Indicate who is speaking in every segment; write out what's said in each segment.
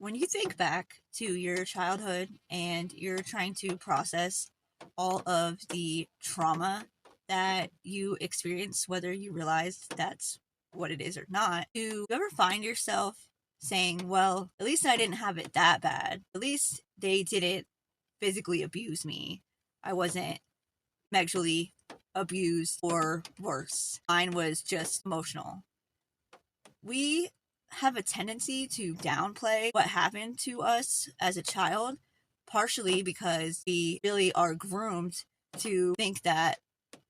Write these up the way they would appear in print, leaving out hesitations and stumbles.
Speaker 1: When you think back to your childhood and you're trying to process all of the trauma that you experienced, whether you realize that's what it is or not, do you ever find yourself saying, well, at least I didn't have it that bad. At least they didn't physically abuse me. I wasn't mentally abused or worse. Mine was just emotional. We have a tendency to downplay what happened to us as a child, partially because we really are groomed to think that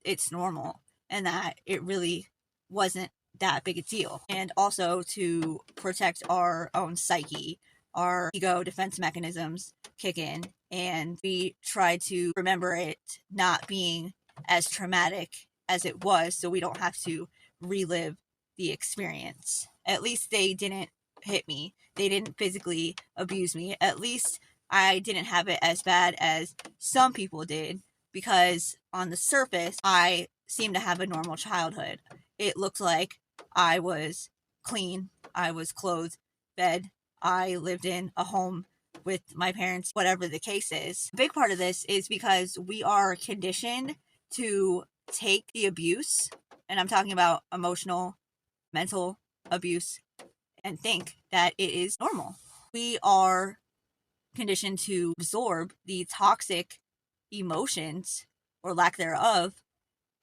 Speaker 1: it's normal and that it really wasn't that big a deal. And also to protect our own psyche, our ego defense mechanisms kick in, and we try to remember it not being as traumatic as it was so we don't have to relive the experience. At least they didn't hit me. They didn't physically abuse me. At least I didn't have it as bad as some people did, because on the surface, I seemed to have a normal childhood. It looked like I was clean, I was clothed, fed, I lived in a home with my parents, whatever the case is. A big part of this is because we are conditioned to take the abuse, and I'm talking about emotional, mental abuse, and think that it is normal. We are conditioned to absorb the toxic emotions or lack thereof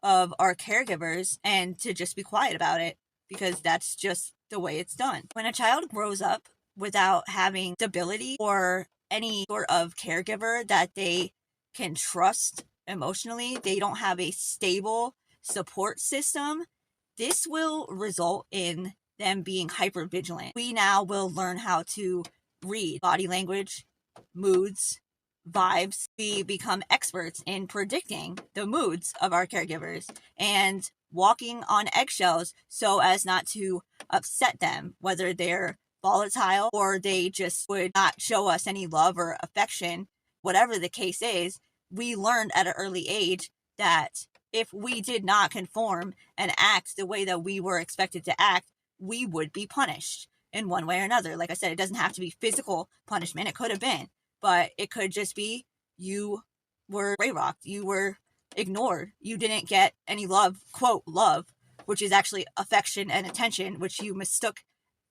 Speaker 1: of our caregivers and to just be quiet about it because that's just the way it's done. When a child grows up without having stability or any sort of caregiver that they can trust emotionally, they don't have a stable support system, this will result in them being hyper vigilant. We now will learn how to read body language, moods, vibes. We become experts in predicting the moods of our caregivers and walking on eggshells so as not to upset them, whether they're volatile or they just would not show us any love or affection. Whatever the case is, we learned at an early age that if we did not conform and act the way that we were expected to act, we would be punished in one way or another. Like I said, it doesn't have to be physical punishment. It could have been, but it could just be you were ray-rocked, you were ignored, you didn't get any love, quote, love, which is actually affection and attention, which you mistook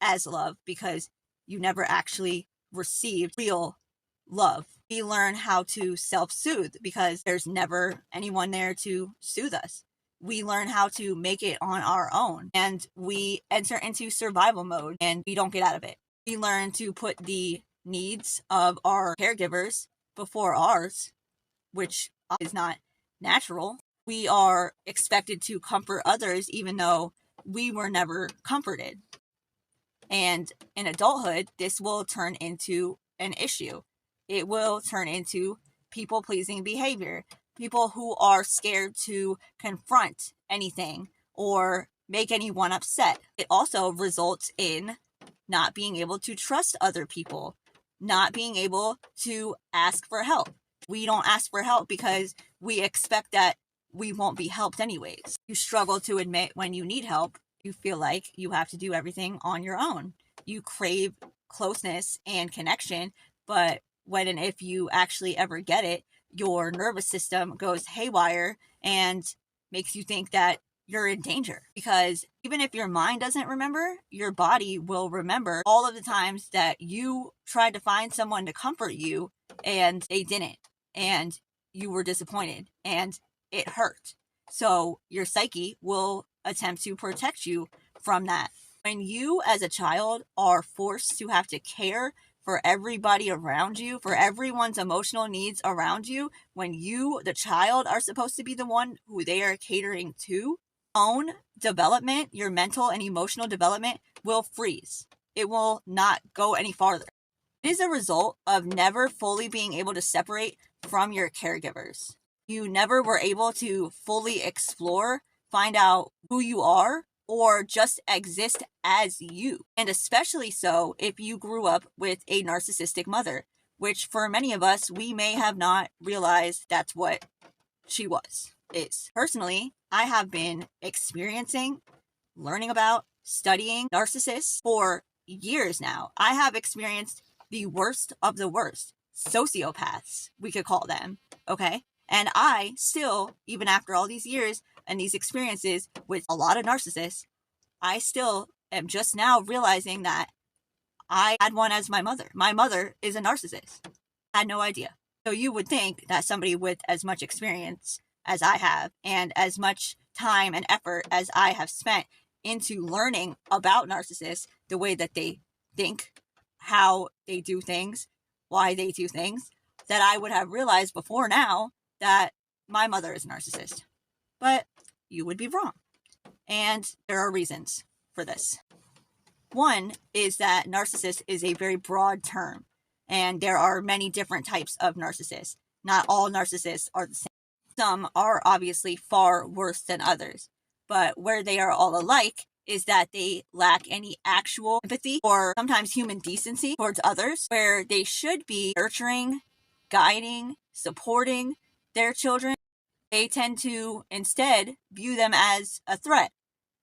Speaker 1: as love because you never actually received real love. We learn how to self-soothe because there's never anyone there to soothe us. We learn how to make it on our own, and we enter into survival mode and we don't get out of it. We learn to put the needs of our caregivers before ours, which is not natural. We are expected to comfort others even though we were never comforted. And in adulthood, this will turn into an issue. It will turn into people-pleasing behavior. People who are scared to confront anything or make anyone upset. It also results in not being able to trust other people, not being able to ask for help. We don't ask for help because we expect that we won't be helped anyways. You struggle to admit when you need help. You feel like you have to do everything on your own. You crave closeness and connection, but when and if you actually ever get it, your nervous system goes haywire and makes you think that you're in danger. Because even if your mind doesn't remember, your body will remember all of the times that you tried to find someone to comfort you and they didn't, and you were disappointed and it hurt. So your psyche will attempt to protect you from that. When you as a child are forced to have to care for everybody around you, for everyone's emotional needs around you, when you, the child, are supposed to be the one who they are catering to, own development, your mental and emotional development will freeze. It will not go any farther. It is a result of never fully being able to separate from your caregivers. You never were able to fully explore, find out who you are, or just exist as you. And especially so if you grew up with a narcissistic mother, which for many of us, we may have not realized that's what she is. Personally, I have been experiencing, learning about, studying narcissists for years now. I have experienced the worst of the worst, sociopaths, we could call them, okay? And I still, even after all these years and these experiences with a lot of narcissists, I still am just now realizing that I had one as my mother. My mother is a narcissist. I had no idea. So you would think that somebody with as much experience as I have and as much time and effort as I have spent into learning about narcissists, the way that they think, how they do things, why they do things, that I would have realized before now that my mother is a narcissist. But you would be wrong. And there are reasons for this. One is that narcissist is a very broad term, and there are many different types of narcissists. Not all narcissists are the same. Some are obviously far worse than others, but where they are all alike is that they lack any actual empathy or sometimes human decency towards others, where they should be nurturing, guiding, supporting their children. They tend to instead view them as a threat,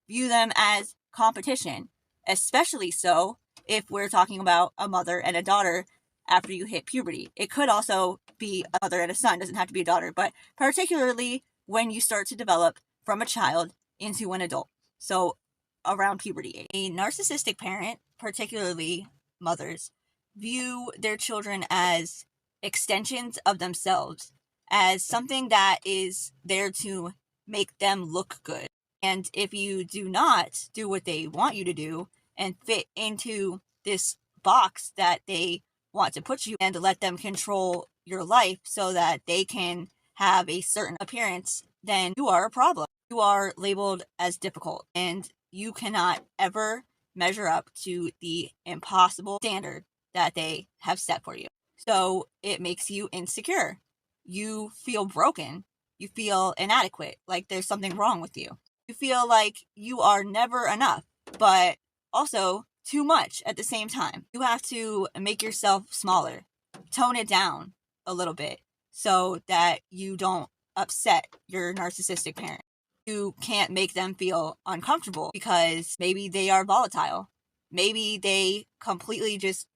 Speaker 1: view them as competition, especially so if we're talking about a mother and a daughter after you hit puberty. It could also be a mother and a son, it doesn't have to be a daughter, but particularly when you start to develop from a child into an adult. So around puberty age. A narcissistic parent, particularly mothers, view their children as extensions of themselves, as something that is there to make them look good. And if you do not do what they want you to do and fit into this box that they want to put you and let them control your life so that they can have a certain appearance, then you are a problem. You are labeled as difficult, and you cannot ever measure up to the impossible standard that they have set for you. So it makes you insecure. You feel broken. You feel inadequate, like there's something wrong with you. You feel like you are never enough, but also too much at the same time. You have to make yourself smaller, tone it down a little bit so that you don't upset your narcissistic parent. You can't make them feel uncomfortable because maybe they are volatile. Maybe they completely just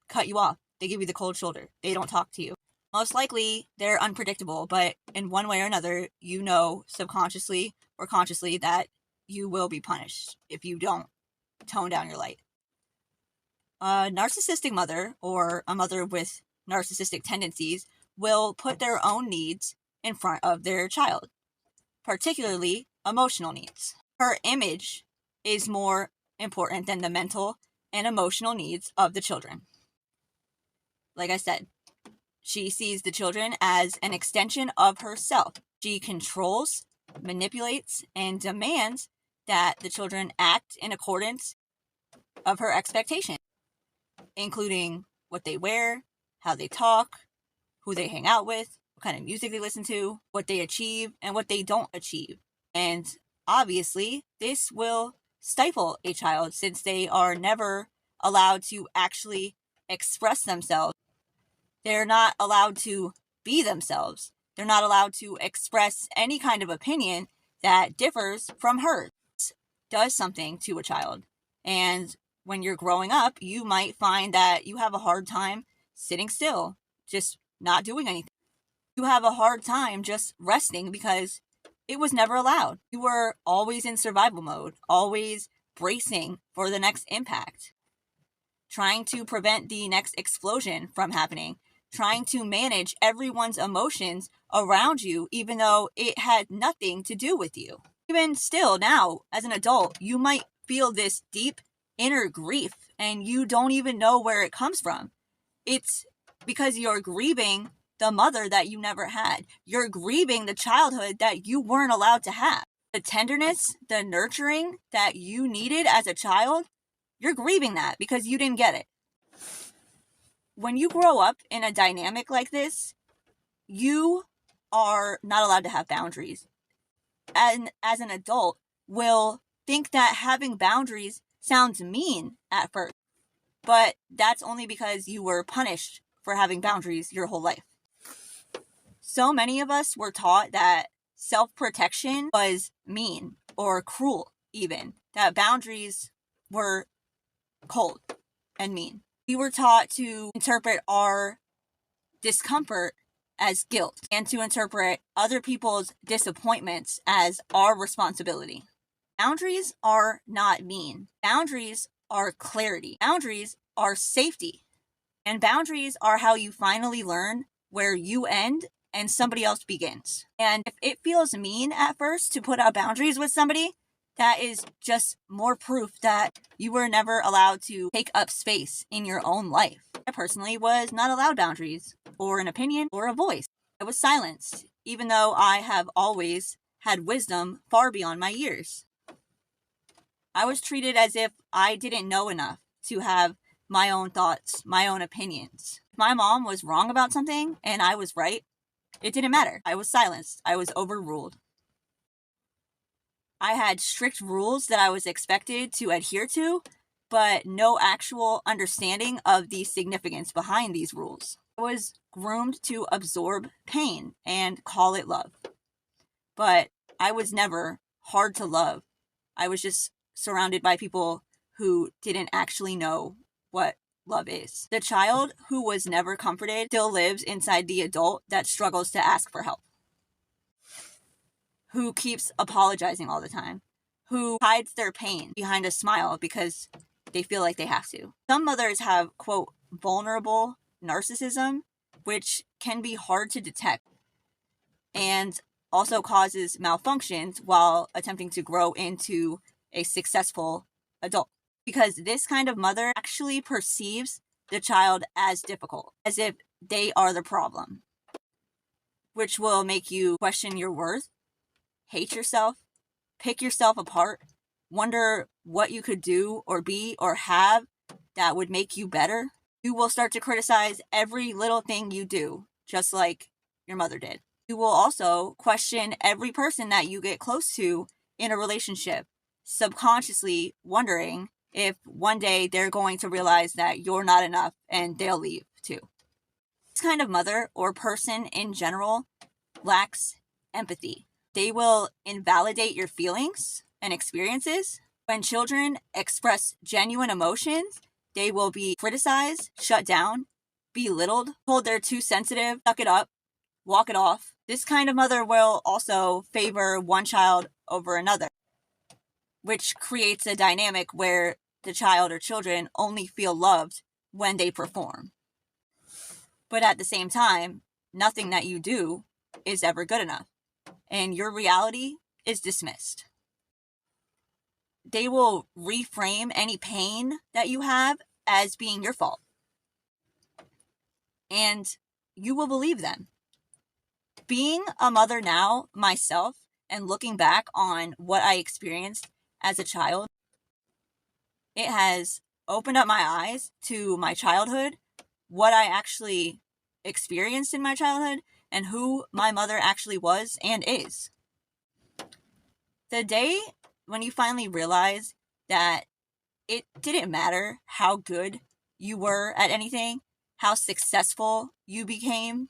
Speaker 1: cut you off. They give you the cold shoulder. They don't talk to you. Most likely, they're unpredictable, but in one way or another, you know subconsciously or consciously that you will be punished if you don't tone down your light. A narcissistic mother, or a mother with narcissistic tendencies, will put their own needs in front of their child, particularly emotional needs. Her image is more important than the mental and emotional needs of the children. Like I said, she sees the children as an extension of herself. She controls, manipulates, and demands that the children act in accordance of her expectations, including what they wear, how they talk, who they hang out with, what kind of music they listen to, what they achieve, and what they don't achieve. And obviously, this will stifle a child since they are never allowed to actually express themselves. They're not allowed to be themselves. They're not allowed to express any kind of opinion that differs from hers. It does something to a child. And when you're growing up, you might find that you have a hard time sitting still, just not doing anything. You have a hard time just resting because it was never allowed. You were always in survival mode, always bracing for the next impact, trying to prevent the next explosion from happening, trying to manage everyone's emotions around you, even though it had nothing to do with you. Even still, now, as an adult, you might feel this deep inner grief and you don't even know where it comes from. It's because you're grieving the mother that you never had. You're grieving the childhood that you weren't allowed to have. The tenderness, the nurturing that you needed as a child, you're grieving that because you didn't get it. When you grow up in a dynamic like this, you are not allowed to have boundaries. And as an adult, will think that having boundaries sounds mean at first, but that's only because you were punished for having boundaries your whole life. So many of us were taught that self-protection was mean or cruel, even that boundaries were cold and mean. We were taught to interpret our discomfort as guilt and to interpret other people's disappointments as our responsibility. Boundaries are not mean. Boundaries are clarity. Boundaries are safety. And boundaries are how you finally learn where you end and somebody else begins. And if it feels mean at first to put out boundaries with somebody, that is just more proof that you were never allowed to take up space in your own life. I personally was not allowed boundaries, or an opinion, or a voice. I was silenced, even though I have always had wisdom far beyond my years. I was treated as if I didn't know enough to have my own thoughts, my own opinions. If my mom was wrong about something and I was right, it didn't matter. I was silenced. I was overruled. I had strict rules that I was expected to adhere to, but no actual understanding of the significance behind these rules. I was groomed to absorb pain and call it love. But I was never hard to love. I was just surrounded by people who didn't actually know what love is. The child who was never comforted still lives inside the adult that struggles to ask for help, who keeps apologizing all the time, who hides their pain behind a smile because they feel like they have to. Some mothers have, quote, vulnerable narcissism, which can be hard to detect and also causes malfunctions while attempting to grow into a successful adult. Because this kind of mother actually perceives the child as difficult, as if they are the problem, which will make you question your worth, hate yourself, pick yourself apart, wonder what you could do or be or have that would make you better. You will start to criticize every little thing you do, just like your mother did. You will also question every person that you get close to in a relationship, subconsciously wondering if one day they're going to realize that you're not enough and they'll leave too. This kind of mother or person in general lacks empathy. They will invalidate your feelings and experiences. When children express genuine emotions, they will be criticized, shut down, belittled, told they're too sensitive, suck it up, walk it off. This kind of mother will also favor one child over another, which creates a dynamic where the child or children only feel loved when they perform. But at the same time, nothing that you do is ever good enough, and your reality is dismissed. They will reframe any pain that you have as being your fault, and you will believe them. Being a mother now, myself, and looking back on what I experienced as a child, it has opened up my eyes to my childhood, what I actually experienced in my childhood, and who my mother actually was and is. The day when you finally realize that it didn't matter how good you were at anything, how successful you became,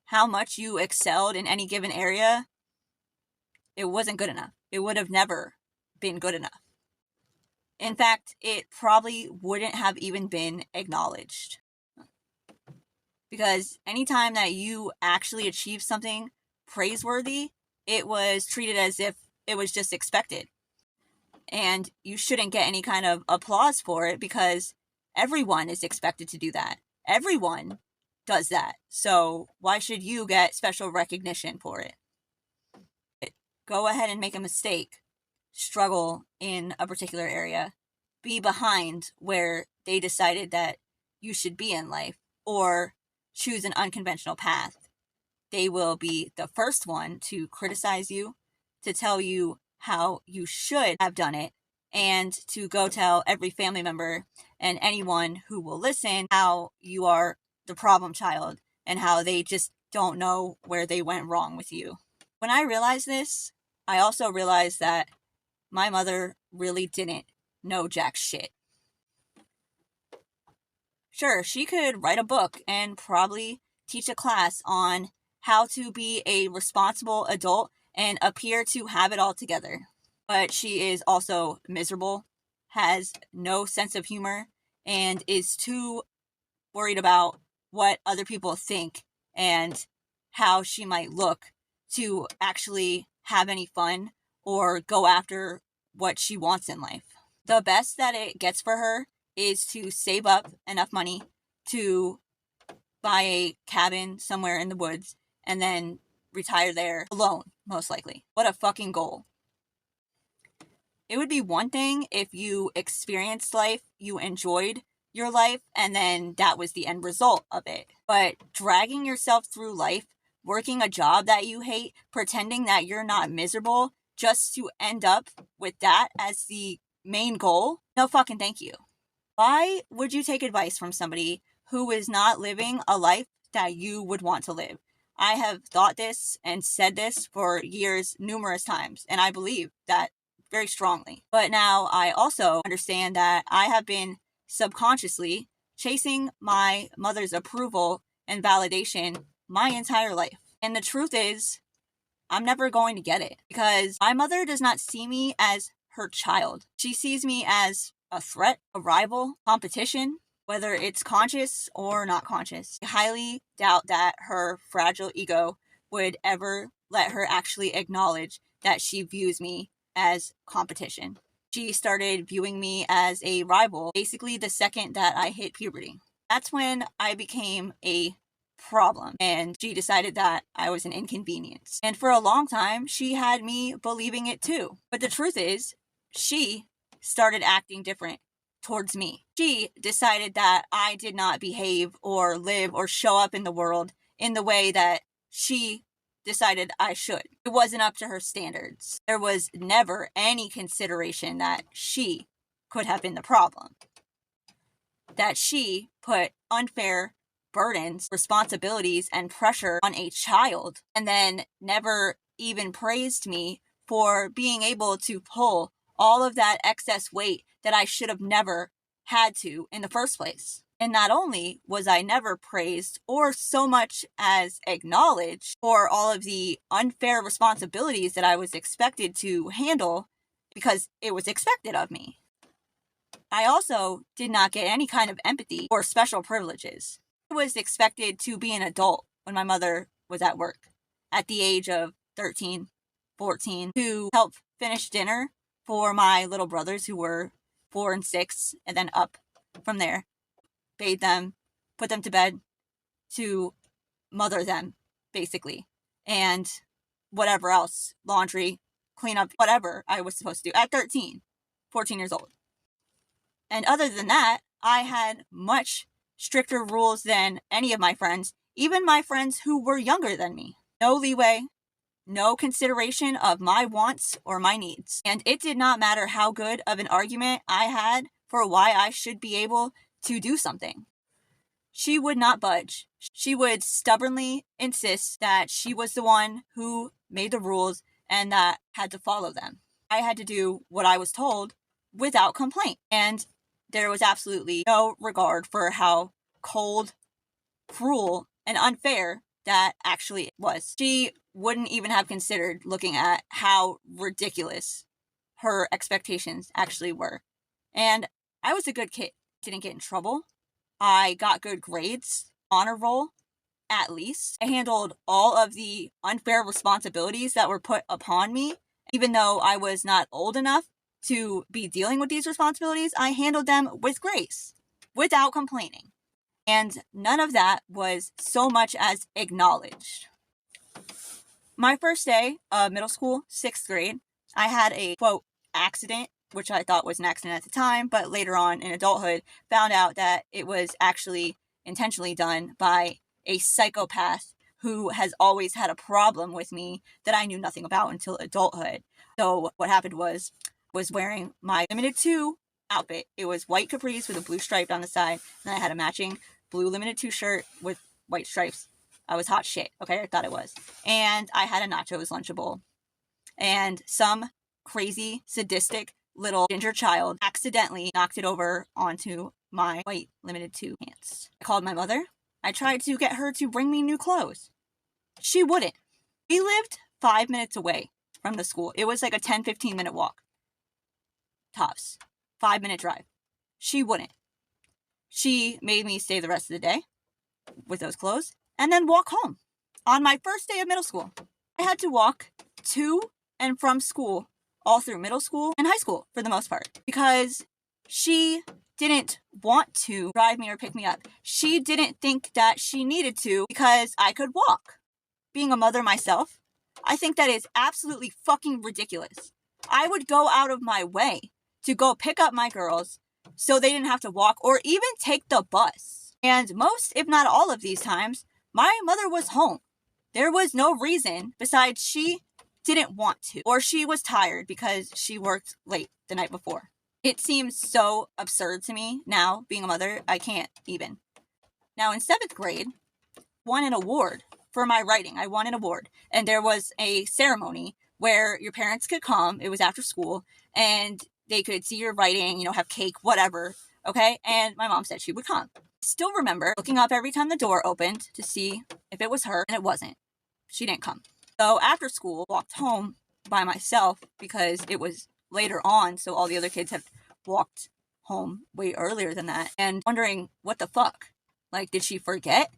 Speaker 1: how much you excelled in any given area, it wasn't good enough. It would have never been good enough. In fact, it probably wouldn't have even been acknowledged. Because anytime that you actually achieved something praiseworthy, it was treated as if it was just expected. And you shouldn't get any kind of applause for it because everyone is expected to do that. Everyone does that. So why should you get special recognition for it? Go ahead and make a mistake, struggle in a particular area, be behind where they decided that you should be in life, or choose an unconventional path. They will be the first one to criticize you, to tell you how you should have done it, and to go tell every family member and anyone who will listen how you are the problem child and how they just don't know where they went wrong with you. When I realized this, I also realized that my mother really didn't know jack shit. Sure, she could write a book and probably teach a class on how to be a responsible adult and appear to have it all together. But she is also miserable, has no sense of humor, and is too worried about what other people think and how she might look to actually have any fun or go after what she wants in life. The best that it gets for her is to save up enough money to buy a cabin somewhere in the woods and then retire there alone, most likely. What a fucking goal. It would be one thing if you experienced life, you enjoyed your life, and then that was the end result of it. But dragging yourself through life, working a job that you hate, pretending that you're not miserable just to end up with that as the main goal? No fucking thank you. Why would you take advice from somebody who is not living a life that you would want to live? I have thought this and said this for years, numerous times, and I believe that very strongly. But now I also understand that I have been subconsciously chasing my mother's approval and validation my entire life. And the truth is, I'm never going to get it because my mother does not see me as her child. She sees me as a threat, a rival, competition, whether it's conscious or not conscious. I highly doubt that her fragile ego would ever let her actually acknowledge that she views me as competition. She started viewing me as a rival basically the second that I hit puberty. That's when I became a problem, and she decided that I was an inconvenience. And for a long time, she had me believing it too. But the truth is, she started acting different towards me. She decided that I did not behave or live or show up in the world in the way that she decided I should. It wasn't up to her standards. There was never any consideration that she could have been the problem. That she put unfair burdens, responsibilities, and pressure on a child, and then never even praised me for being able to pull all of that excess weight that I should have never had to in the first place. And not only was I never praised or so much as acknowledged for all of the unfair responsibilities that I was expected to handle because it was expected of me, I also did not get any kind of empathy or special privileges. I was expected to be an adult when my mother was at work at the age of 13, 14, to help finish dinner for my little brothers who were 4 and 6, and then up from there. Bathe them, put them to bed, to mother them, basically. And whatever else, laundry, clean up, whatever I was supposed to do at 13, 14 years old. And other than that, I had much stricter rules than any of my friends, even my friends who were younger than me. No leeway, no consideration of my wants or my needs. And it did not matter how good of an argument I had for why I should be able to do something. She would not budge. She would stubbornly insist that she was the one who made the rules and that had to follow them. I had to do what I was told without complaint. And there was absolutely no regard for how cold, cruel, and unfair that actually was. She wouldn't even have considered looking at how ridiculous her expectations actually were. And I was a good kid. Didn't get in trouble. I got good grades, honor roll, at least. I handled all of the unfair responsibilities that were put upon me. Even though I was not old enough to be dealing with these responsibilities, I handled them with grace, without complaining. And none of that was so much as acknowledged. My first day of middle school, 6th grade, I had a, quote, accident, which I thought was an accident at the time, but later on in adulthood, found out that it was actually intentionally done by a psychopath who has always had a problem with me that I knew nothing about until adulthood. So what happened was wearing my Limited 2 outfit. It was white capris with a blue stripe down the side, and I had a matching blue Limited 2 shirt with white stripes. I was hot shit, okay? I thought it was. And I had a nachos Lunchable. And some crazy, sadistic little ginger child accidentally knocked it over onto my white Limited 2 pants. I called my mother. I tried to get her to bring me new clothes. She wouldn't. We lived 5 minutes away from the school. It was like a 10-15 minute walk. Tops. 5-minute drive. She wouldn't. She made me stay the rest of the day with those clothes and then walk home. On my first day of middle school, I had to walk to and from school all through middle school and high school for the most part because she didn't want to drive me or pick me up. She didn't think that she needed to because I could walk. Being a mother myself, I think that is absolutely fucking ridiculous. I would go out of my way to go pick up my girls so they didn't have to walk or even take the bus. And most, if not all of these times, my mother was home. There was no reason besides she didn't want to, or she was tired because she worked late the night before. It seems so absurd to me now, being a mother, I can't even. Now, in 7th grade, won an award for my writing. I won an award, and there was a ceremony where your parents could come. It was after school, and they could see your writing, have cake, whatever, okay? And my mom said she would come. Still remember looking up every time the door opened to see if it was her, and it wasn't. She didn't come. So after school, walked home by myself because it was later on, so all the other kids had walked home way earlier than that, and wondering what the fuck. Like, did she forget?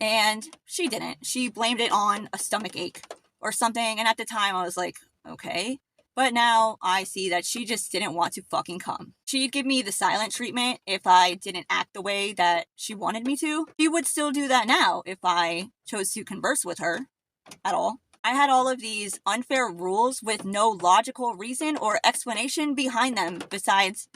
Speaker 1: And she didn't. She blamed it on a stomach ache or something, and at the time I was like, okay. But now I see that she just didn't want to fucking come. She'd give me the silent treatment if I didn't act the way that she wanted me to. She would still do that now if I chose to converse with her at all. I had all of these unfair rules with no logical reason or explanation behind them besides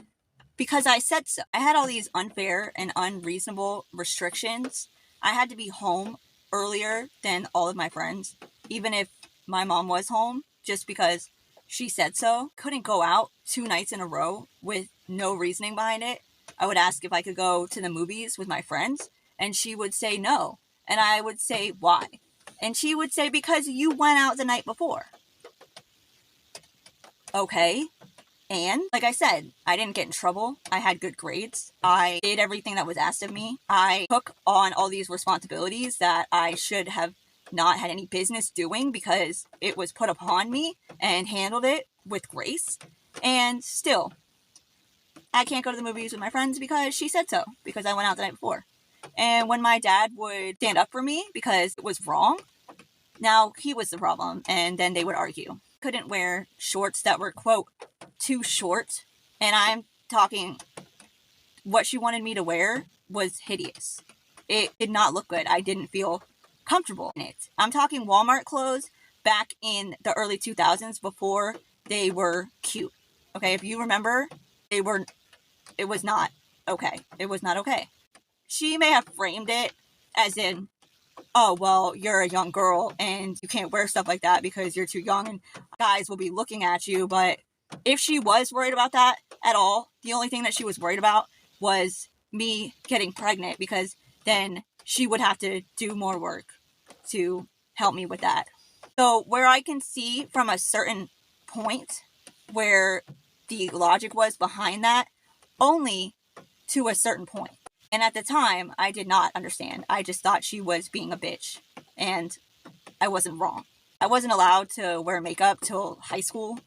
Speaker 1: because I said so. I had all these unfair and unreasonable restrictions. I had to be home earlier than all of my friends, even if my mom was home, just because she said so. Couldn't go out 2 nights in a row with no reasoning behind it. I would ask if I could go to the movies with my friends, and she would say no. And I would say, why? And she would say, because you went out the night before. Okay. And like I said, I didn't get in trouble. I had good grades. I did everything that was asked of me. I took on all these responsibilities that I should have not had any business doing because it was put upon me, and handled it with grace. And still, I can't go to the movies with my friends because she said so, because I went out the night before. And when my dad would stand up for me because it was wrong, now he was the problem, and then they would argue. Couldn't wear shorts that were, quote, too short, and I'm talking what she wanted me to wear was hideous. It did not look good. I didn't feel comfortable in it. I'm talking Walmart clothes back in the early 2000s before they were cute. Okay, if you remember, it was not okay. It was not okay. She may have framed it as in, oh, well, you're a young girl and you can't wear stuff like that because you're too young and guys will be looking at you. But if she was worried about that at all, the only thing that she was worried about was me getting pregnant, because then she would have to do more work to help me with that. So where I can see from a certain point where the logic was behind that, only to a certain point. And at the time, I did not understand. I just thought she was being a bitch. And I wasn't wrong. I wasn't allowed to wear makeup till high school,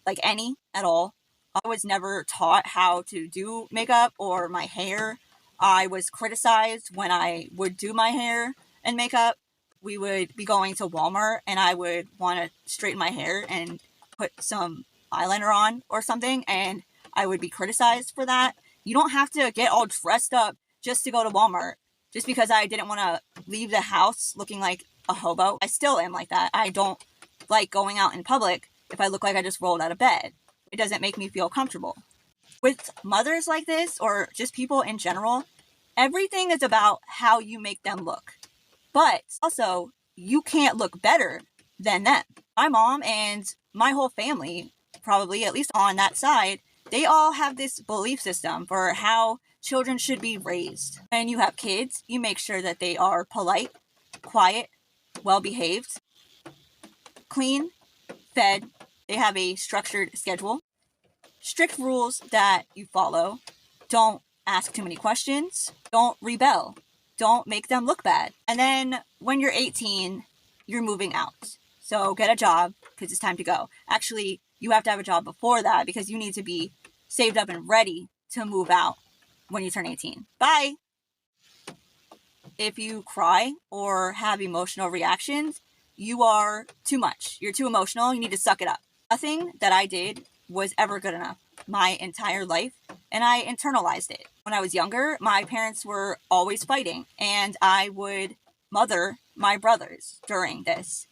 Speaker 1: like any at all. I was never taught how to do makeup or my hair. I was criticized when I would do my hair and makeup. We would be going to Walmart and I would want to straighten my hair and put some eyeliner on or something, and I would be criticized for that. You don't have to get all dressed up just to go to Walmart. Just because I didn't want to leave the house looking like a hobo. I still am like that. I don't like going out in public if I look like I just rolled out of bed. It doesn't make me feel comfortable. With mothers like this, or just people in general, everything is about how you make them look. But also, you can't look better than them. My mom and my whole family, probably, at least on that side, they all have this belief system for how children should be raised. When you have kids, you make sure that they are polite, quiet, well-behaved, clean, fed. They have a structured schedule, strict rules that you follow. Don't ask too many questions. Don't rebel. Don't make them look bad. And then when you're 18, you're moving out. So get a job because it's time to go. Actually, you have to have a job before that because you need to be saved up and ready to move out when you turn 18. Bye! If you cry or have emotional reactions, you are too much. You're too emotional. You need to suck it up. Nothing that I did was ever good enough my entire life, and I internalized it. When I was younger, my parents were always fighting, and I would mother my brothers during this.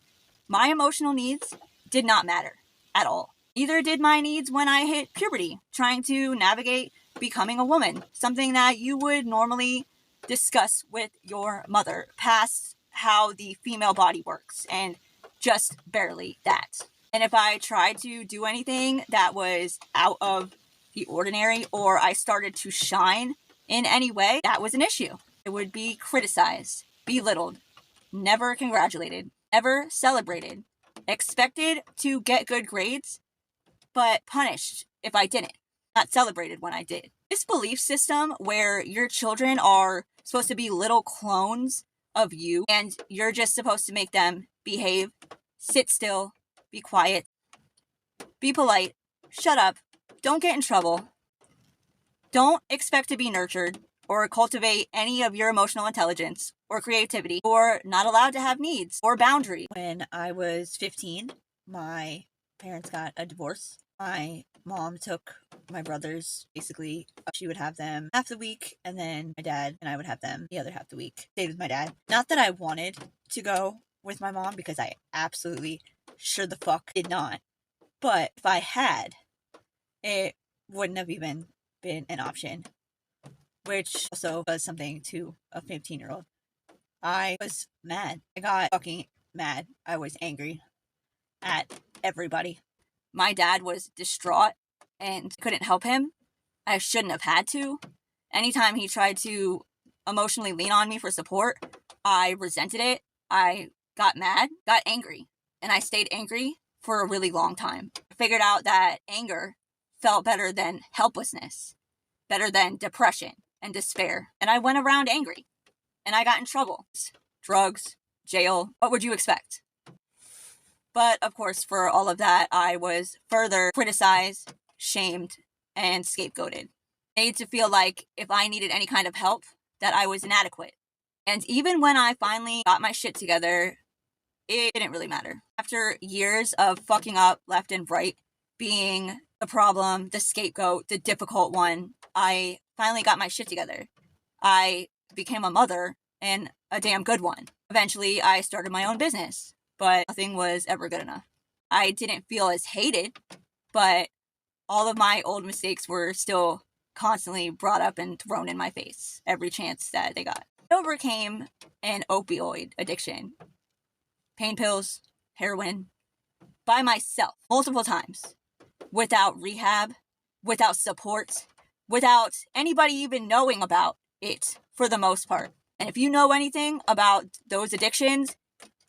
Speaker 1: My emotional needs did not matter at all. Neither did my needs when I hit puberty, trying to navigate becoming a woman, something that you would normally discuss with your mother, past how the female body works, and just barely that. And if I tried to do anything that was out of the ordinary, or I started to shine in any way, that was an issue. It would be criticized, belittled, never congratulated, never celebrated, expected to get good grades, but punished if I didn't, not celebrated when I did. This belief system where your children are supposed to be little clones of you, and you're just supposed to make them behave, sit still, be quiet, be polite, shut up, don't get in trouble, don't expect to be nurtured or cultivate any of your emotional intelligence or creativity, or not allowed to have needs or boundaries. When I was 15, my parents got a divorce. My mom took my brothers, basically. She would have them half the week, and then my dad and I would have them the other half the week. Stayed with my dad. Not that I wanted to go with my mom, because I absolutely sure the fuck did not. But if I had, it wouldn't have even been an option, which also was something to a 15-year-old. I was mad. I got fucking mad. I was angry at everybody. My dad was distraught and couldn't help him. I shouldn't have had to. Anytime he tried to emotionally lean on me for support, I resented it. I got mad, got angry, and I stayed angry for a really long time. I figured out that anger felt better than helplessness, better than depression and despair. And I went around angry, and I got in trouble. Drugs, jail, what would you expect? But of course, for all of that, I was further criticized, shamed, and scapegoated. Made to feel like if I needed any kind of help, that I was inadequate. And even when I finally got my shit together, it didn't really matter. After years of fucking up left and right, being the problem, the scapegoat, the difficult one, I finally got my shit together. I became a mother, and a damn good one. Eventually, I started my own business, but nothing was ever good enough. I didn't feel as hated, but all of my old mistakes were still constantly brought up and thrown in my face every chance that they got. I overcame an opioid addiction, pain pills, heroin, by myself multiple times, without rehab, without support, without anybody even knowing about it for the most part. And if you know anything about those addictions,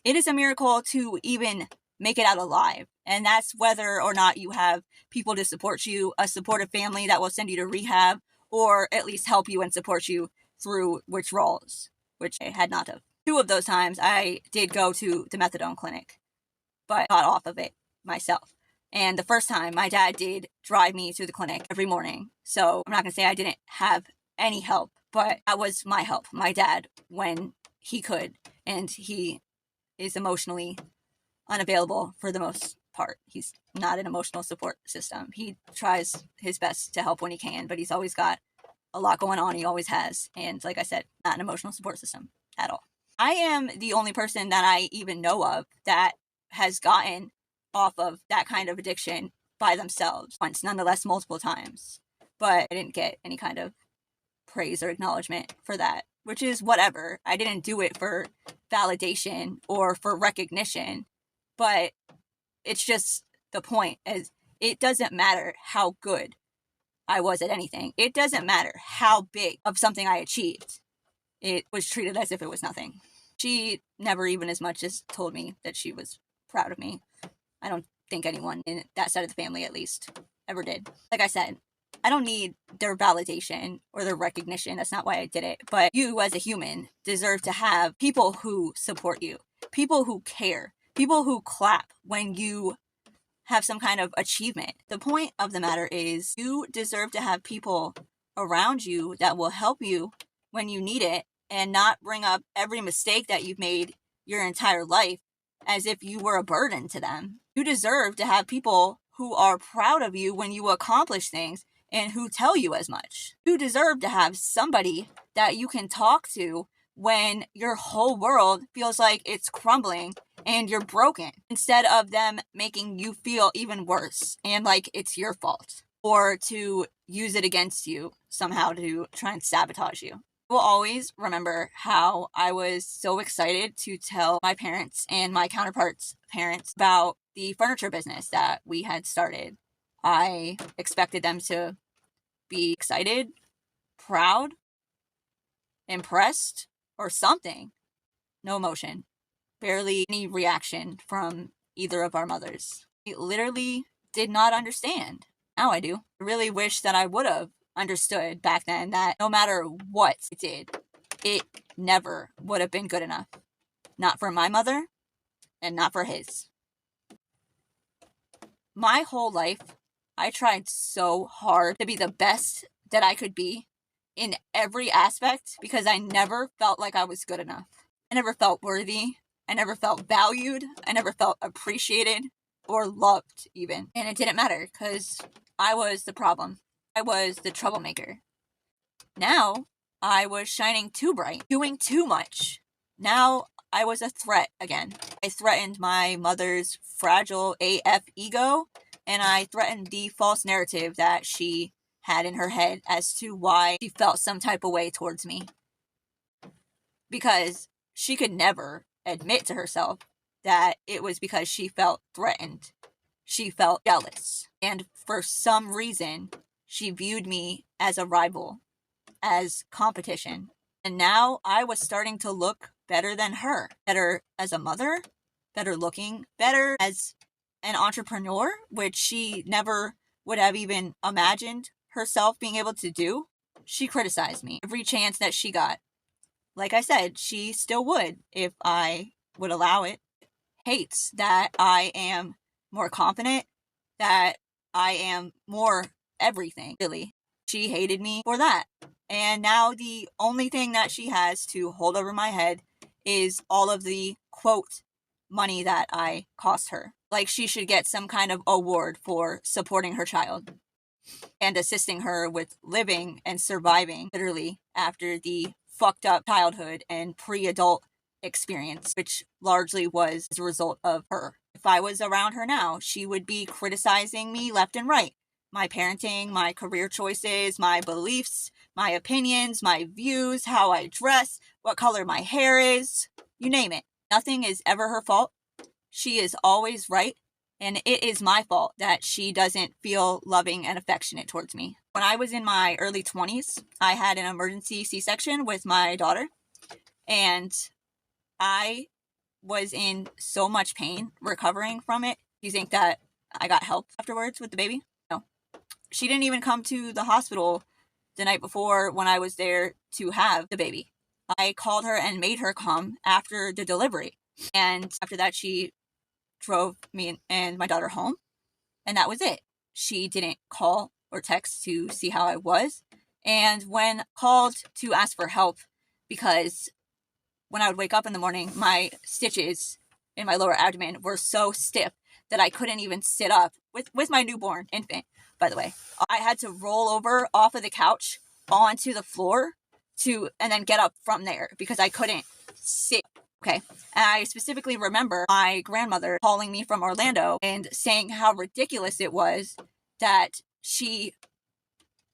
Speaker 1: it is a miracle to even make it out alive. And that's whether or not you have people to support you, a supportive family that will send you to rehab, or at least help you and support you through withdrawals, which I had not of. 2 of those times I did go to the methadone clinic, but got off of it myself. And the first time, my dad did drive me to the clinic every morning. So I'm not going to say I didn't have any help, but that was my help, my dad, when he could. And he is emotionally unavailable for the most part. He's not an emotional support system. He tries his best to help when he can, but he's always got a lot going on. He always has. And like I said, not an emotional support system at all. I am the only person that I even know of that has gotten off of that kind of addiction by themselves once, nonetheless multiple times. But I didn't get any kind of praise or acknowledgement for that, which is whatever. I didn't do it for validation or for recognition, but it's just the point is it doesn't matter how good I was at anything. It doesn't matter how big of something I achieved. It was treated as if it was nothing. She never even as much as told me that she was proud of me. I don't think anyone in that side of the family, at least, ever did. Like I said, I don't need their validation or their recognition. That's not why I did it. But you as a human deserve to have people who support you, people who care, people who clap when you have some kind of achievement. The point of the matter is you deserve to have people around you that will help you when you need it and not bring up every mistake that you've made your entire life as if you were a burden to them. You deserve to have people who are proud of you when you accomplish things and who tell you as much. You deserve to have somebody that you can talk to when your whole world feels like it's crumbling and you're broken, instead of them making you feel even worse and like it's your fault, or to use it against you somehow to try and sabotage you. I will always remember how I was so excited to tell my parents and my counterparts' parents about the furniture business that we had started. I expected them to be excited, proud, impressed, or something. No emotion. Barely any reaction from either of our mothers. I literally did not understand. Now I do. I really wish that I would have understood back then that no matter what it did, it never would have been good enough. Not for my mother, and not for his. My whole life, I tried so hard to be the best that I could be in every aspect because I never felt like I was good enough. I never felt worthy. I never felt valued. I never felt appreciated or loved even. And it didn't matter because I was the problem. I was the troublemaker. Now I was shining too bright, doing too much. Now I was a threat again. I threatened my mother's fragile AF ego, and I threatened the false narrative that she had in her head as to why she felt some type of way towards me. Because she could never admit to herself that it was because she felt threatened. She felt jealous. And for some reason, she viewed me as a rival, as competition. And now I was starting to look better than her. Better as a mother, better looking, better as an entrepreneur, which she never would have even imagined herself being able to do. She criticized me every chance that she got. Like I said, she still would if I would allow it. Hates that I am more confident, that I am more everything, really. She hated me for that. And now the only thing that she has to hold over my head is all of the, quote, money that I cost her. Like she should get some kind of award for supporting her child and assisting her with living and surviving, literally, after the fucked up childhood and pre-adult experience, which largely was as a result of her. If I was around her now, she would be criticizing me left and right. My parenting, my career choices, my beliefs, my opinions, my views, how I dress, what color my hair is, you name it. Nothing is ever her fault. She is always right, and it is my fault that she doesn't feel loving and affectionate towards me. When I was in my early 20s, I had an emergency C-section with my daughter, and I was in so much pain recovering from it. Do you think that I got help afterwards with the baby? No. She didn't even come to the hospital the night before when I was there to have the baby. I called her and made her come after the delivery. And after that, she drove me and my daughter home. And that was it. She didn't call or text to see how I was. And when called to ask for help, because when I would wake up in the morning, my stitches in my lower abdomen were so stiff that I couldn't even sit up with my newborn infant, by the way. I had to roll over off of the couch onto the floor and then get up from there because I couldn't sit. Okay. And I specifically remember my grandmother calling me from Orlando and saying how ridiculous it was that she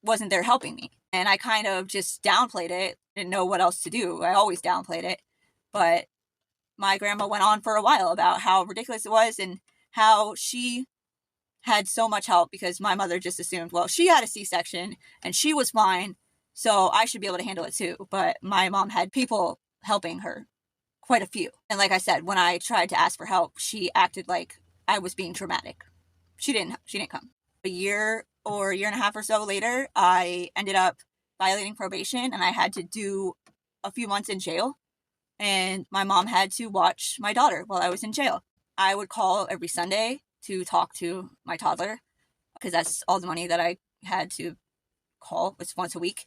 Speaker 1: wasn't there helping me. And I kind of just downplayed it. Didn't know what else to do. I always downplayed it. But my grandma went on for a while about how ridiculous it was and how she had so much help because my mother just assumed, well, she had a C-section and she was fine, so I should be able to handle it too. But my mom had people helping her, quite a few. And like I said, when I tried to ask for help, she acted like I was being dramatic. She didn't come. A year or a year and a half or so later, I ended up violating probation and I had to do a few months in jail. And my mom had to watch my daughter while I was in jail. I would call every Sunday to talk to my toddler because that's all the money that I had to call. It's once a week.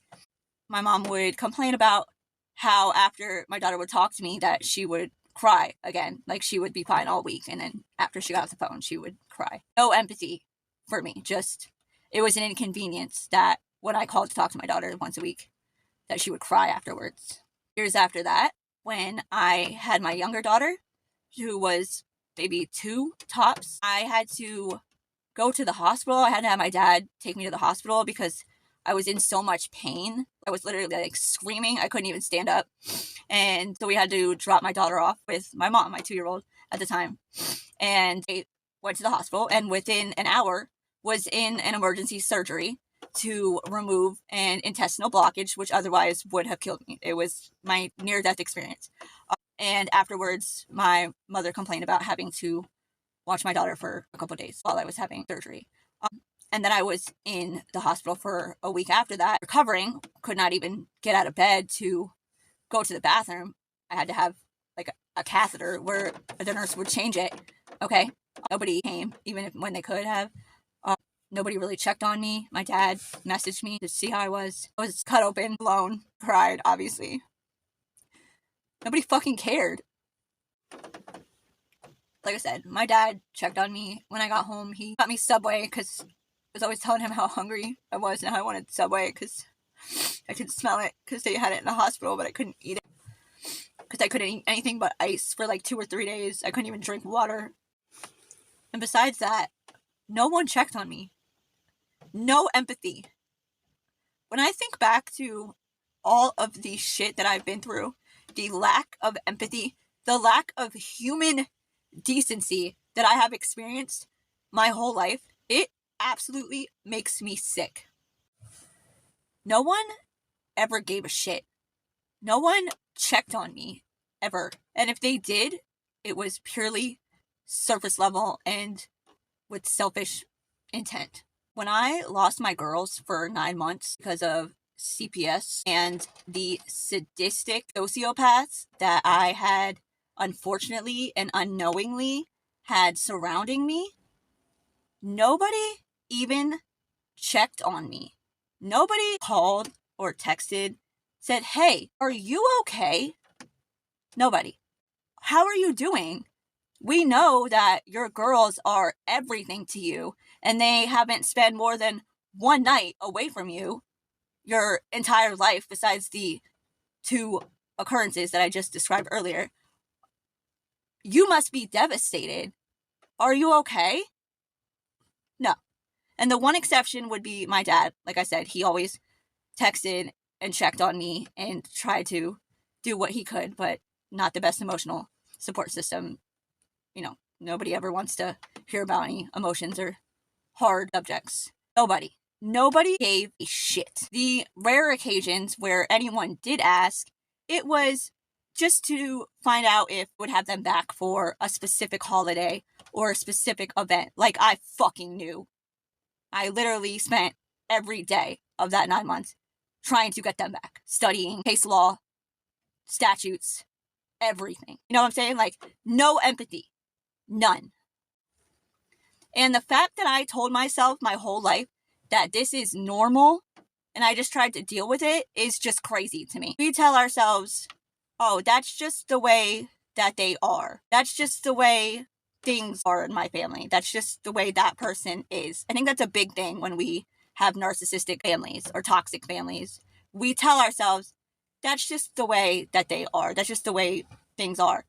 Speaker 1: My mom would complain about how after my daughter would talk to me that she would cry again. Like, she would be fine all week, and then after she got off the phone, she would cry. No empathy for me. Just, it was an inconvenience that when I called to talk to my daughter once a week, that she would cry afterwards. Years after that, when I had my younger daughter, who was maybe 2 tops, I had to go to the hospital. I had to have my dad take me to the hospital because I was in so much pain. I was literally like screaming. I couldn't even stand up. And so we had to drop my daughter off with my mom, my 2-year-old at the time. And I went to the hospital, and within an hour was in an emergency surgery to remove an intestinal blockage, which otherwise would have killed me. It was my near-death experience. And afterwards, my mother complained about having to watch my daughter for a couple of days while I was having surgery. And then I was in the hospital for a week after that, recovering, could not even get out of bed to go to the bathroom. I had to have like a catheter where the nurse would change it. Okay. Nobody came, even when they could have. Nobody really checked on me. My dad messaged me to see how I was. I was cut open, alone, cried, obviously. Nobody fucking cared. Like I said, my dad checked on me when I got home. He got me Subway because I was always telling him how hungry I was and how I wanted Subway because I could smell it because they had it in the hospital, but I couldn't eat it because I couldn't eat anything but ice for like 2 or 3 days. I couldn't even drink water. And besides that, no one checked on me. No empathy. When I think back to all of the shit that I've been through, the lack of empathy, the lack of human decency that I have experienced my whole life, it absolutely makes me sick. No one ever gave a shit. No one checked on me, ever. And if they did, it was purely surface level and with selfish intent. When I lost my girls for 9 months because of CPS and the sadistic sociopaths that I had unfortunately and unknowingly had surrounding me, nobody even checked on me. Nobody called or texted, said, "Hey, are you okay?" Nobody. "How are you doing? We know that your girls are everything to you, and they haven't spent more than one night away from you your entire life besides the 2 occurrences that I just described earlier. You must be devastated. Are you okay?" No. And the one exception would be my dad. Like I said, he always texted and checked on me and tried to do what he could, but not the best emotional support system. You know, nobody ever wants to hear about any emotions or hard subjects. Nobody. Nobody gave a shit. The rare occasions where anyone did ask, it was just to find out if would have them back for a specific holiday or a specific event. Like I fucking knew. I literally spent every day of that 9 months trying to get them back, studying case law, statutes, everything. You know what I'm saying? Like, no empathy. None. And the fact that I told myself my whole life that this is normal and I just tried to deal with it is just crazy to me. We tell ourselves, oh, that's just the way that they are. That's just the way things are in my family. That's just the way that person is. I think that's a big thing when we have narcissistic families or toxic families. We tell ourselves, that's just the way that they are. That's just the way things are.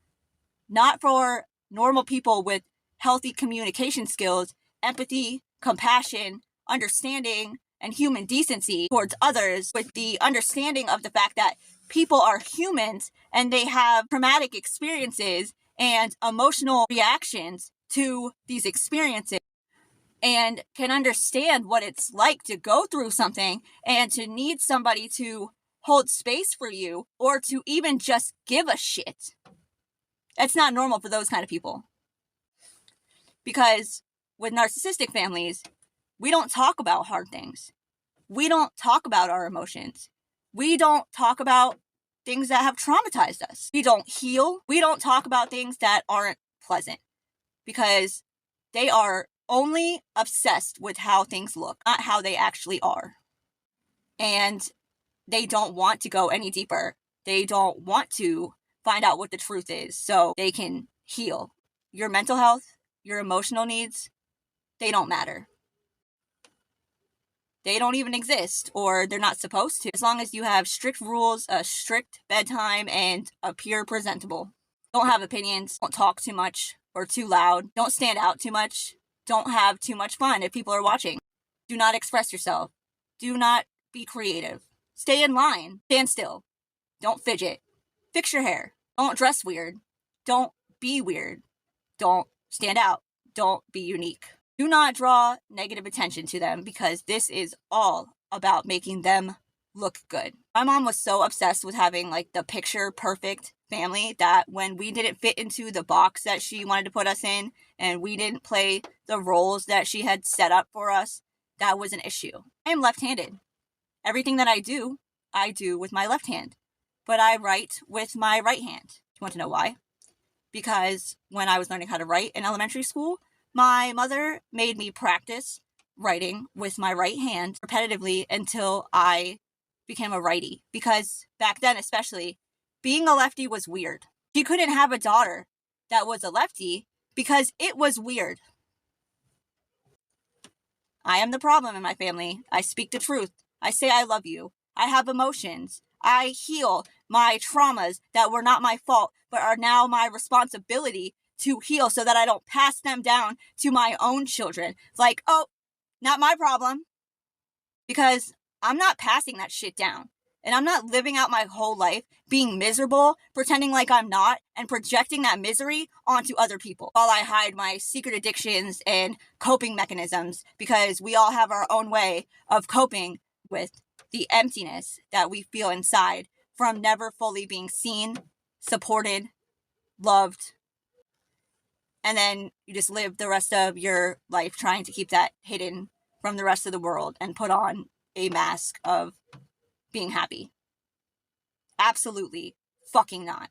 Speaker 1: Not for normal people with healthy communication skills, empathy, compassion, understanding, and human decency towards others, with the understanding of the fact that people are humans and they have traumatic experiences and emotional reactions to these experiences, and can understand what it's like to go through something and to need somebody to hold space for you or to even just give a shit. That's not normal for those kind of people. Because with narcissistic families, we don't talk about hard things. We don't talk about our emotions. We don't talk about things that have traumatized us. We don't heal. We don't talk about things that aren't pleasant because they are only obsessed with how things look, not how they actually are. and they don't want to go any deeper. They don't want to find out what the truth is so they can heal. Your mental health, your emotional needs, they don't matter. They don't even exist, or they're not supposed to, as long as you have strict rules, a strict bedtime, and appear presentable. Don't have opinions, don't talk too much or too loud, don't stand out too much, don't have too much fun if people are watching. Do not express yourself. Do not be creative. Stay in line. Stand still. Don't fidget. Fix your hair. Don't dress weird. Don't be weird. Don't stand out. Don't be unique. Do not draw negative attention to them, because this is all about making them look good. My mom was so obsessed with having like the picture perfect family that when we didn't fit into the box that she wanted to put us in and we didn't play the roles that she had set up for us, that was an issue. I am left-handed. Everything that I do with my left hand, but I write with my right hand. You want to know why? Because when I was learning how to write in elementary school, my mother made me practice writing with my right hand repetitively until I became a righty. Because back then, especially, being a lefty was weird. She couldn't have a daughter that was a lefty because it was weird. I am the problem in my family. I speak the truth. I say I love you. I have emotions. I heal my traumas that were not my fault, but are now my responsibility to heal so that I don't pass them down to my own children. Like, oh, not my problem. Because I'm not passing that shit down. And I'm not living out my whole life being miserable, pretending like I'm not, and projecting that misery onto other people while I hide my secret addictions and coping mechanisms, because we all have our own way of coping with the emptiness that we feel inside from never fully being seen, supported, loved. And then you just live the rest of your life trying to keep that hidden from the rest of the world and put on a mask of being happy. Absolutely fucking not.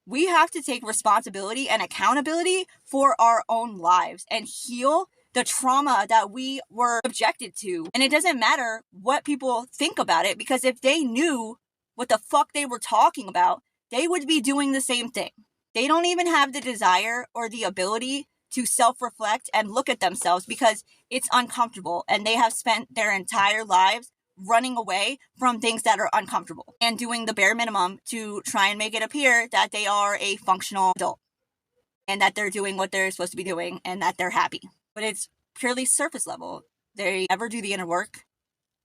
Speaker 1: We have to take responsibility and accountability for our own lives and heal the trauma that we were subjected to. And it doesn't matter what people think about it, because if they knew what the fuck they were talking about, they would be doing the same thing. They don't even have the desire or the ability to self-reflect and look at themselves because it's uncomfortable, and they have spent their entire lives running away from things that are uncomfortable and doing the bare minimum to try and make it appear that they are a functional adult and that they're doing what they're supposed to be doing and that they're happy. But it's purely surface level. They never do the inner work,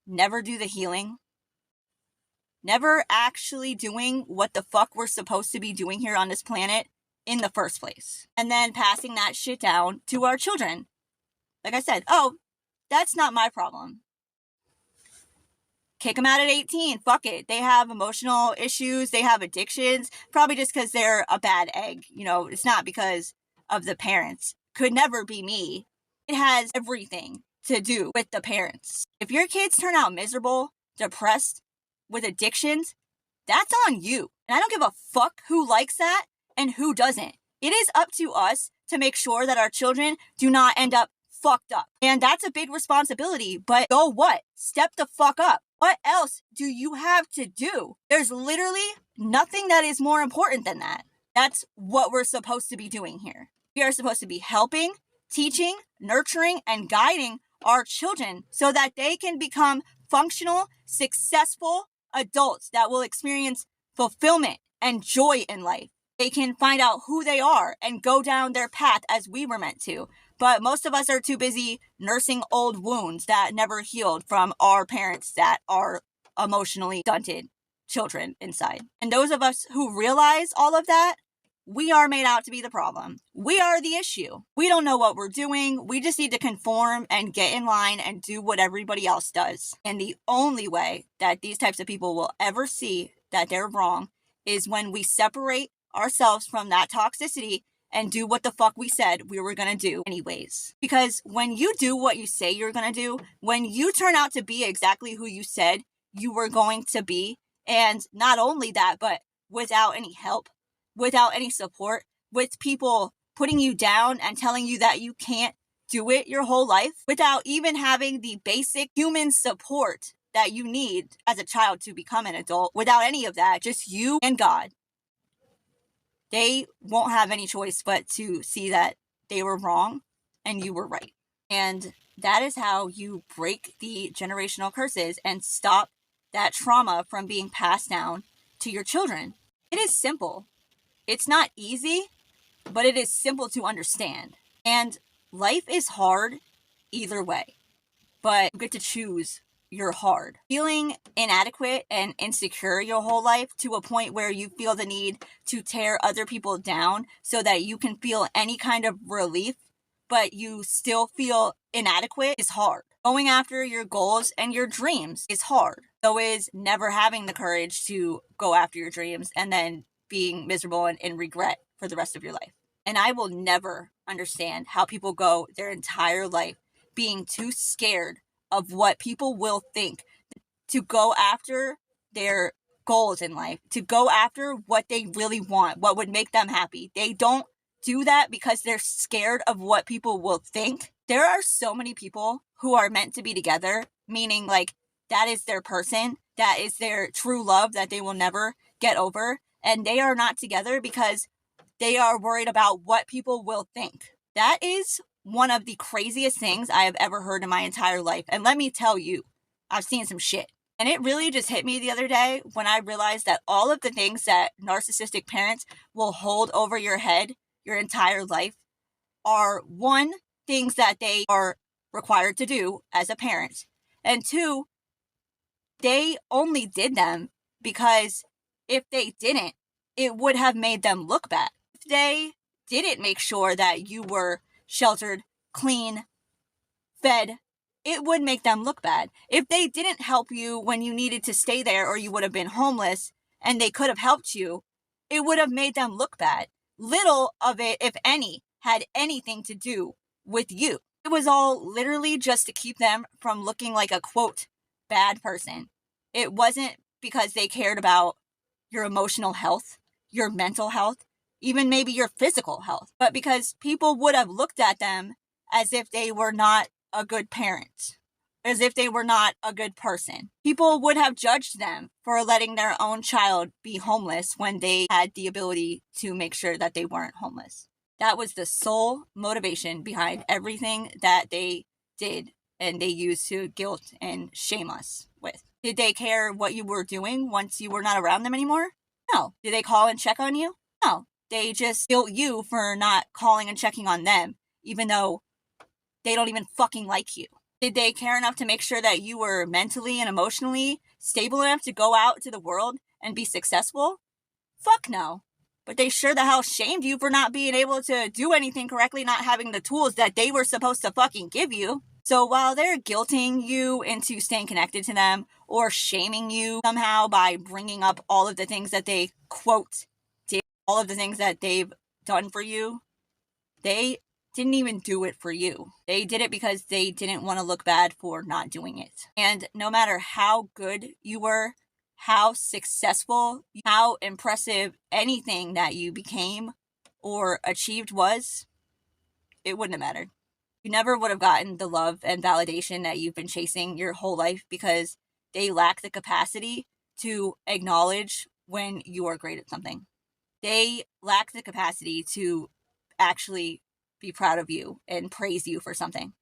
Speaker 1: never do the healing, never actually doing what the fuck we're supposed to be doing here on this planet in the first place. And then passing that shit down to our children. Like I said, oh, that's not my problem. Kick them out at 18. Fuck it. They have emotional issues. They have addictions. Probably just because they're a bad egg. You know, it's not because of the parents. Could never be me. It has everything to do with the parents. If your kids turn out miserable, depressed, with addictions, that's on you. And I don't give a fuck who likes that and who doesn't. It is up to us to make sure that our children do not end up fucked up. And that's a big responsibility, but so what? Step the fuck up. What else do you have to do? There's literally nothing that is more important than that. That's what we're supposed to be doing here. We are supposed to be helping, teaching, nurturing, and guiding our children so that they can become functional, successful adults that will experience fulfillment and joy in life. They can find out who they are and go down their path as we were meant to. But most of us are too busy nursing old wounds that never healed from our parents that are emotionally stunted children inside. And those of us who realize all of that, we are made out to be the problem. We are the issue. We don't know what we're doing. We just need to conform and get in line and do what everybody else does. And the only way that these types of people will ever see that they're wrong is when we separate ourselves from that toxicity and do what the fuck we said we were gonna do anyways. Because when you do what you say you're gonna do, when you turn out to be exactly who you said you were going to be, and not only that, but without any help, without any support, with people putting you down and telling you that you can't do it your whole life, without even having the basic human support that you need as a child to become an adult, without any of that, just you and God, they won't have any choice but to see that they were wrong and you were right. And that is how you break the generational curses and stop that trauma from being passed down to your children. It is simple. It's not easy, but it is simple to understand. And life is hard either way, but you get to choose your hard. Feeling inadequate and insecure your whole life to a point where you feel the need to tear other people down so that you can feel any kind of relief, but you still feel inadequate, is hard. Going after your goals and your dreams is hard. So is never having the courage to go after your dreams and then being miserable and in regret for the rest of your life. And I will never understand how people go their entire life being too scared of what people will think to go after their goals in life, to go after what they really want, what would make them happy. They don't do that because they're scared of what people will think. There are so many people who are meant to be together, meaning like that is their person, that is their true love that they will never get over, and they are not together because they are worried about what people will think. That is one of the craziest things I have ever heard in my entire life. And let me tell you, I've seen some shit. And it really just hit me the other day when I realized that all of the things that narcissistic parents will hold over your head your entire life are, one, things that they are required to do as a parent, and two, they only did them because if they didn't, it would have made them look bad. If they didn't make sure that you were sheltered, clean, fed, it would make them look bad. If they didn't help you when you needed to stay there or you would have been homeless and they could have helped you, it would have made them look bad. Little of it, if any, had anything to do with you. It was all literally just to keep them from looking like a, quote, bad person. It wasn't because they cared about your emotional health, your mental health, even maybe your physical health, but because people would have looked at them as if they were not a good parent, as if they were not a good person. People would have judged them for letting their own child be homeless when they had the ability to make sure that they weren't homeless. That was the sole motivation behind everything that they did and they used to guilt and shame us with. Did they care what you were doing once you were not around them anymore? No. Did they call and check on you? No. They just guilt you for not calling and checking on them, even though they don't even fucking like you. Did they care enough to make sure that you were mentally and emotionally stable enough to go out to the world and be successful? Fuck no. But they sure the hell shamed you for not being able to do anything correctly, not having the tools that they were supposed to fucking give you. So while they're guilting you into staying connected to them or shaming you somehow by bringing up all of the things that they, quote, did, all of the things that they've done for you, they didn't even do it for you. They did it because they didn't want to look bad for not doing it. And no matter how good you were, how successful, how impressive anything that you became or achieved was, it wouldn't have mattered. You never would have gotten the love and validation that you've been chasing your whole life because they lack the capacity to acknowledge when you are great at something. They lack the capacity to actually be proud of you and praise you for something.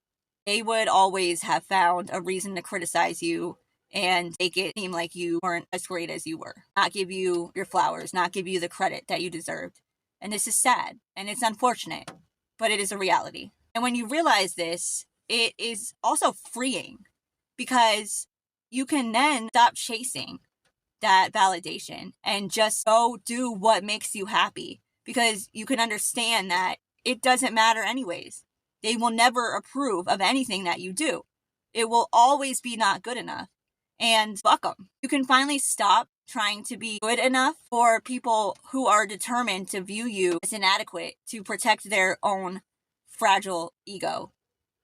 Speaker 1: They would always have found a reason to criticize you and make it seem like you weren't as great as you were. Not give you your flowers, not give you the credit that you deserved. And this is sad and it's unfortunate, but it is a reality. And when you realize this, it is also freeing because you can then stop chasing that validation and just go do what makes you happy because you can understand that it doesn't matter anyways. They will never approve of anything that you do. It will always be not good enough. And fuck them. You can finally stop trying to be good enough for people who are determined to view you as inadequate to protect their own fragile ego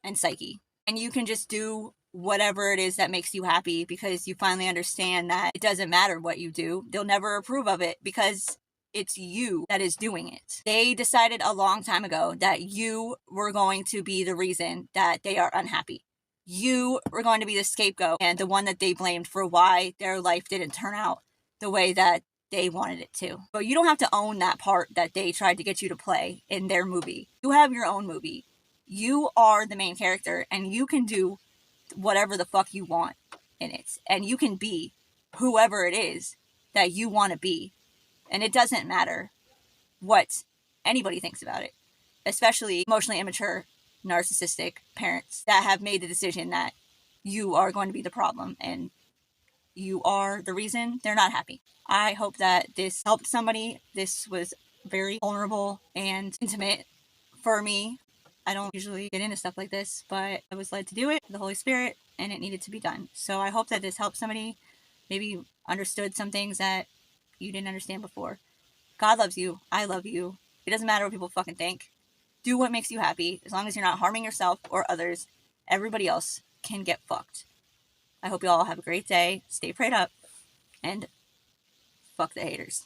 Speaker 1: and psyche. And you can just do whatever it is that makes you happy because you finally understand that it doesn't matter what you do. They'll never approve of it because it's you that is doing it. They decided a long time ago that you were going to be the reason that they are unhappy. you were going to be the scapegoat and the one that they blamed for why their life didn't turn out the way that they wanted it to. But you don't have to own that part that they tried to get you to play in their movie. You have your own movie. You are the main character, and you can do whatever the fuck you want in it. And you can be whoever it is that you want to be. And it doesn't matter what anybody thinks about it, especially emotionally immature, narcissistic parents that have made the decision that you are going to be the problem and you are the reason they're not happy. I hope that this helped somebody. This was very vulnerable and intimate for me. I don't usually get into stuff like this, but I was led to do it, the Holy Spirit, and it needed to be done. So I hope that this helped somebody, maybe understood some things that you didn't understand before. God loves you. I love you. It doesn't matter what people fucking think. Do what makes you happy. As long as you're not harming yourself or others, everybody else can get fucked. I hope you all have a great day. Stay prayed up. And fuck the haters.